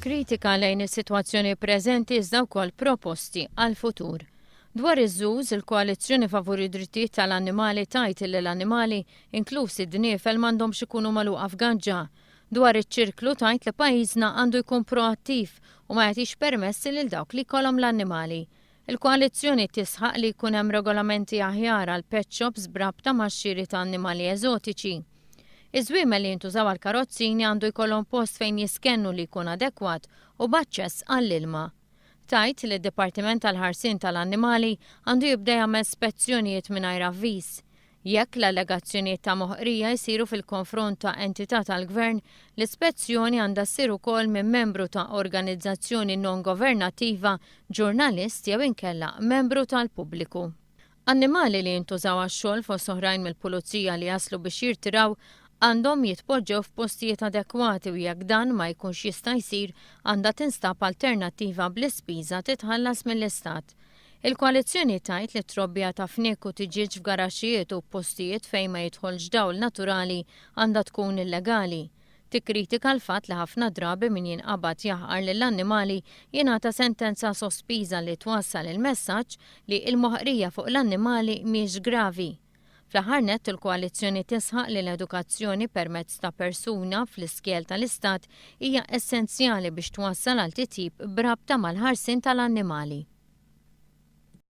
kritika lejn is-sitwazzjoni preżenti iżda wkoll proposti għall-futur. Dwar iż-żuż, il-koalizzjoni favur id-drittijiet tal-annimali tajt li l-annimali, inkluż id-dniefel, m'għandhomx ikunu magħluqa f'ganġa. Dwar iċ-ċirklu tajt li pajjiżna għandu jkun proattiv u ma jagħtix permessi lil dawk li jkollhom l-annimali. Il-koalizzjoni tisħaq li jkun hemm regolamenti aħjar għal pet shops b'rabta max-xiri ta' annimali eżotiċi. Iż-żwiemel li jintużaw għall-karozzini għandu jkollhom post fejn jiskennu li jkun adekwat u b'aċċess għall-ilma. Tajt li d-Dipartiment tal-ħarsien tal-annimali għandu jibda jagħmel spezzjonijiet mingħajr avviż. Jekk l-allegazzjonijiet ta' moħqrija jsiru fil-konfront ta' entità tal-Gvern, l-ispezzjoni għandha ssir ukoll minn membru ta' organizzazzjoni non-governattiva, ġurnalist jew inkella membru tal-pubbliku. Annimali li jintużaw għax-xogħol fost oħrajn mill-pulizija li jaslu biex jirtiraw għandhom jitpoġġew f'postijiet adekwati u jekk dan ma jkunx jista' jsir għandha tinstab alternattiva bl-ispiża titħallas mill-Istat. Il-koalizzjoni tajt li trobbija ta' fniek u tiġiġ f'garaxxijiet u postijiet fejn ma jidħolx dawl naturali għandha tkun illegali. Tikkritika l-fatt li ħafna drabi min jinqabad jaħqar lill-annimali jingħata sentenza sospiża li twassal il-messaġġ li l-moħqrija fuq l-annimali mhix gravi. Fl-aħħar nett il-koalizzjoni tisħaq li l-edukazzjoni permezz ta' persuna fl-iskjel tal-Istat hija essenzjali biex twassal għal titjib b'rabta mal-ħarsien tal-annimali.